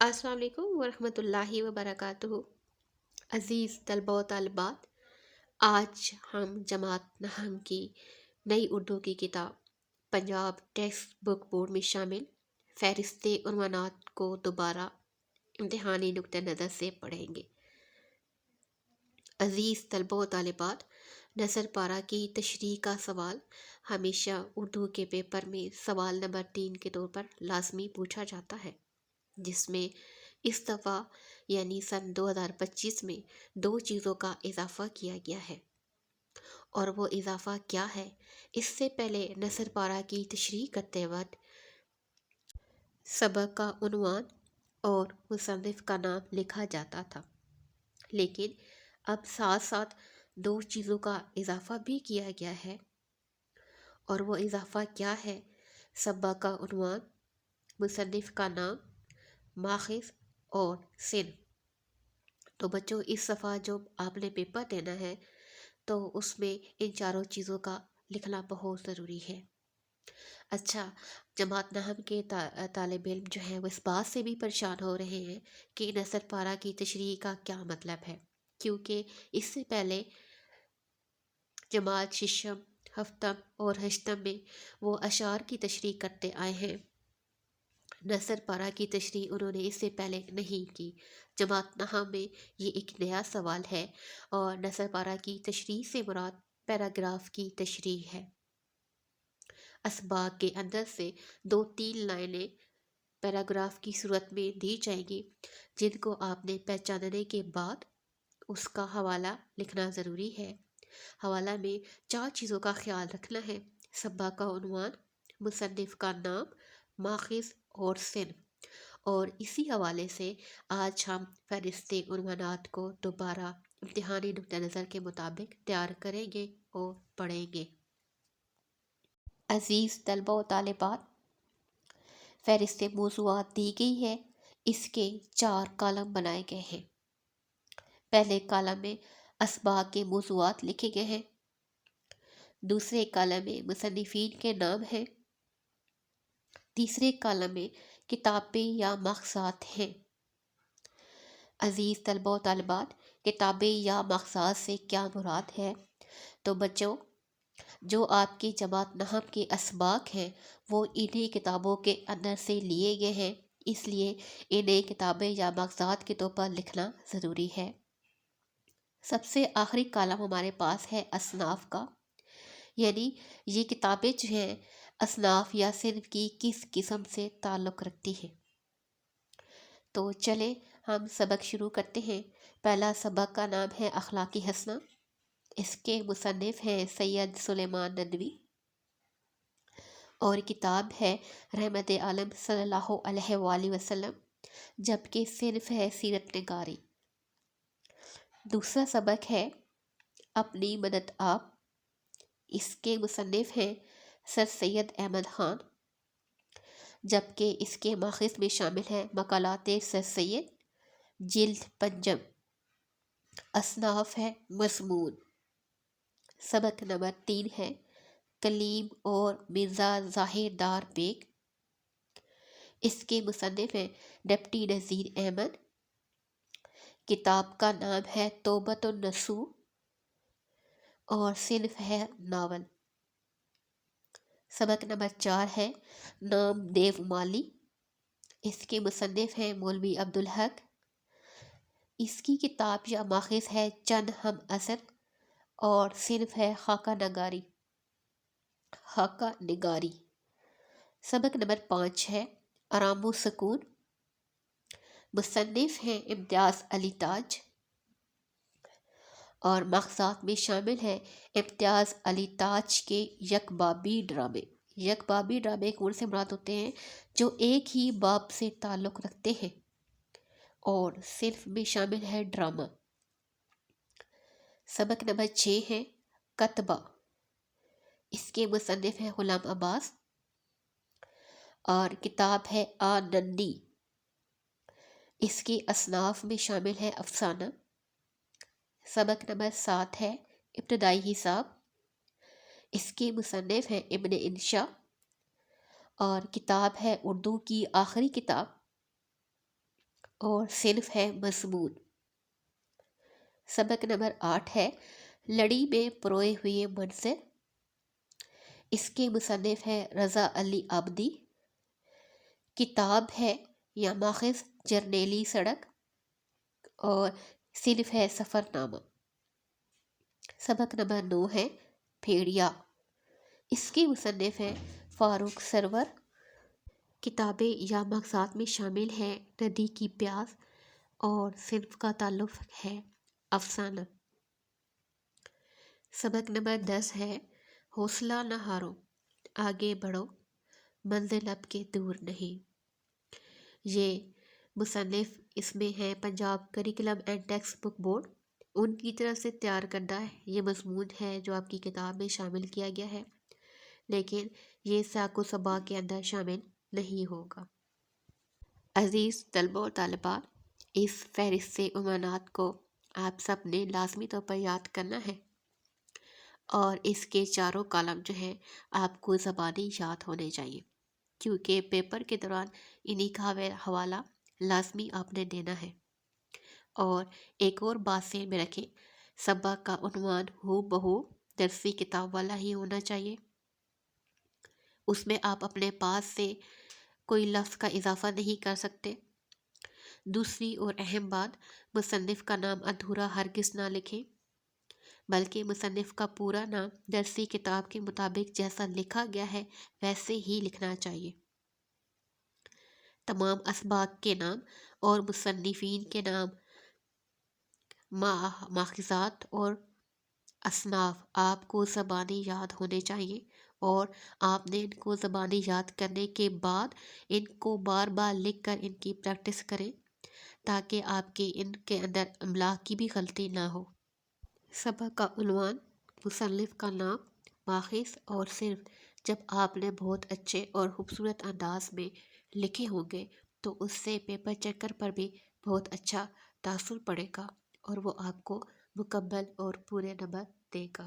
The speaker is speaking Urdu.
السلام علیکم ورحمۃ اللہ وبرکاتہ۔ عزیز طلبہ و طالبات، آج ہم جماعت نہم کی نئی اردو کی کتاب پنجاب ٹیکسٹ بک بورڈ میں شامل فہرست عنوانات کو دوبارہ امتحانی نقطہ نظر سے پڑھیں گے۔ عزیز طلبہ و طالبات، نثر پارہ کی تشریح کا سوال ہمیشہ اردو کے پیپر میں سوال نمبر 3 کے طور پر لازمی پوچھا جاتا ہے، جس میں اس دفعہ یعنی سن 2025 میں 2 چیزوں کا اضافہ کیا گیا ہے، اور وہ اضافہ کیا ہے؟ اس سے پہلے نثر پارہ کی تشریح کرتے وقت سبق کا عنوان اور مصنف کا نام لکھا جاتا تھا، لیکن اب ساتھ ساتھ 2 چیزوں کا اضافہ بھی کیا گیا ہے، اور وہ اضافہ کیا ہے؟ سبق کا عنوان، مصنف کا نام، ماخذ اور سن۔ تو بچوں، اس دفعہ جو آپ نے پیپر دینا ہے تو اس میں ان چاروں چیزوں کا لکھنا بہت ضروری ہے۔ اچھا، جماعت نہم کے طالب علم جو ہیں وہ اس بات سے بھی پریشان ہو رہے ہیں کہ نثر پارہ کی تشریح کا کیا مطلب ہے، کیونکہ اس سے پہلے جماعت ششم، ہفتم اور ہشتم میں وہ اشعار کی تشریح کرتے آئے ہیں۔ نثر پارہ کی تشریح انہوں نے اس سے پہلے نہیں کی۔ جماعت نہم میں یہ ایک نیا سوال ہے، اور نثر پارہ کی تشریح سے مراد پیراگراف کی تشریح ہے۔ اسباق کے اندر سے 2-3 لائنیں پیراگراف کی صورت میں دی جائیں گی، جن کو آپ نے پہچاننے کے بعد اس کا حوالہ لکھنا ضروری ہے۔ حوالہ میں 4 چیزوں کا خیال رکھنا ہے: سبق کا عنوان، مصنف کا نام، ماخذ اور سن۔ اور اسی حوالے سے آج ہم فہرست عنوانات کو دوبارہ امتحانی نقطہ نظر کے مطابق تیار کریں گے اور پڑھیں گے۔ عزیز طلبہ و طالبات، فہرست موضوعات دی گئی ہے، اس کے 4 کالم بنائے گئے ہیں۔ پہلے کالم میں اسباق کے موضوعات لکھے گئے ہیں، دوسرے کالم میں مصنفین کے نام ہیں، تیسرے کالم میں کتابیں یا ماخذات ہیں۔ عزیز طلبہ و طالبات، کتابیں یا ماخذات سے کیا مراد ہے؟ تو بچوں، جو آپ کی جماعت نہم کے اسباق ہیں وہ انہی کتابوں کے اندر سے لیے گئے ہیں، اس لیے انہیں کتابیں یا ماخذات کے طور پر لکھنا ضروری ہے۔ سب سے آخری کالم ہمارے پاس ہے اصناف کا، یعنی یہ کتابیں جو ہیں اصناف یا صنف کی کس قسم سے تعلق رکھتی ہیں۔ تو چلیں ہم سبق شروع کرتے ہیں۔ پہلا سبق کا نام ہے اخلاقی حسنہ، اس کے مصنف ہیں سید سلیمان ندوی، اور کتاب ہے رحمت عالم صلی اللہ علیہ وآلہ وسلم، جبکہ صنف ہے سیرت نگاری۔ دوسرا سبق ہے اپنی مدد آپ، اس کے مصنف ہیں سر سید احمد خان، جبکہ اس کے ماخذ میں شامل ہیں مقالات سر سید، جلد 5۔ اصناف ہے مضمون۔ سبق نمبر 3 ہے کلیم اور مرزا ظاہر دار بیگ، اس کے مصنف ہیں ڈپٹی نذیر احمد، کتاب کا نام ہے توبۃ النصوح اور صنف ہے ناول۔ سبق نمبر 4 ہے نام دیو مالی، اس کے مصنف ہیں مولوی عبدالحق، اس کی کتاب یا ماخذ ہے چند ہم عصر اور صنف ہے خاکہ نگاری۔ خاکہ نگاری۔ سبق نمبر 5 ہے آرام و سکون، مصنف ہیں امتیاز علی تاج، اور ماخذات میں شامل ہیں امتیاز علی تاج کے یک بابی ڈرامے۔ یک بابی ڈرامے کون سے مراد ہوتے ہیں؟ جو ایک ہی باب سے تعلق رکھتے ہیں، اور صنف میں شامل ہے ڈرامہ۔ سبق نمبر 6 ہے کتبہ، اس کے مصنف ہیں غلام عباس، اور کتاب ہے آنندی، اس کی اصناف میں شامل ہے افسانہ۔ سبق نمبر 7 ہے ابتدائی حساب، اس کے مصنف ہیں ابن انشا، اور کتاب ہے اردو کی آخری کتاب۔ اور صنف ہے مضمون۔ سبق نمبر 8 ہے لڑی میں پروئے ہوئے منظر۔ اس کے مصنف ہے رضا علی عابدی۔ کتاب ہے یا ماخذ جرنیلی سڑک، اور صنف ہے سفر نامہ۔ سبق نمبر 9 ہے بھیڑیا۔ اس کے مصنف ہے فاروق سرور۔ کتابیں یا مغزات میں شامل ہے ندی کی پیاس، اور صنف کا تعلق ہے افسانہ۔ سبق نمبر 10 ہے حوصلہ نہ ہارو، آگے بڑھو، منزل اب کے دور نہیں۔ یہ مصنف اس میں ہے Punjab curriculum and textbook board, ان کی طرف سے تیار کردہ یہ مضمون ہے جو آپ کی کتاب میں شامل کیا گیا ہے، لیکن یہ سیاق و سباق کے اندر شامل نہیں ہوگا۔ عزیز طلباء و طالبات، اس فہرست سے عنوانات کو آپ سب نے لازمی طور پر یاد کرنا ہے، اور اس کے چاروں کالم جو ہیں آپ کو زبانی یاد ہونے چاہیے، کیونکہ پیپر کے دوران انہی کا حوالہ لازمی آپ نے دینا ہے۔ اور ایک اور بات ذہن میں رکھیں، سبق کا عنوان ہو بہو درسی کتاب والا ہی ہونا چاہیے، اس میں آپ اپنے پاس سے کوئی لفظ کا اضافہ نہیں کر سکتے۔ دوسری اور اہم بات، مصنف کا نام ادھورا ہرگز نہ لکھیں، بلکہ مصنف کا پورا نام درسی کتاب کے مطابق جیسا لکھا گیا ہے ویسے ہی لکھنا چاہیے۔ تمام اسباق کے نام اور مصنفین کے نام، ماخذات اور اصناف آپ کو زبانی یاد ہونے چاہیے، اور آپ نے ان کو زبانی یاد کرنے کے بعد ان کو بار بار لکھ کر ان کی پریکٹس کریں، تاکہ آپ کے ان کے اندر املا کی بھی غلطی نہ ہو۔ سبق کا عنوان، مصنف کا نام، ماخذ اور صرف جب آپ نے بہت اچھے اور خوبصورت انداز میں لکھے ہوں گے تو اس سے پیپر چیکر پر بھی بہت اچھا تاثر پڑے گا، اور وہ آپ کو مکمل اور پورے نمبر دے گا۔